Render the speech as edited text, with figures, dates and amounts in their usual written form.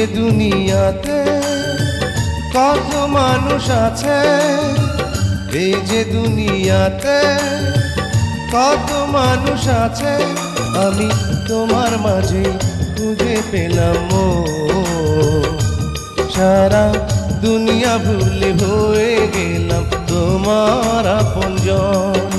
যে দুনিয়াতে কত মানুষ আছে, এই যে দুনিয়াতে কত মানুষ আছে, আমি তোমার মাঝে খুঁজে পেলাম মন। সারা দুনিয়া ভুলে হয়ে গেলাম তোমার আপনজন।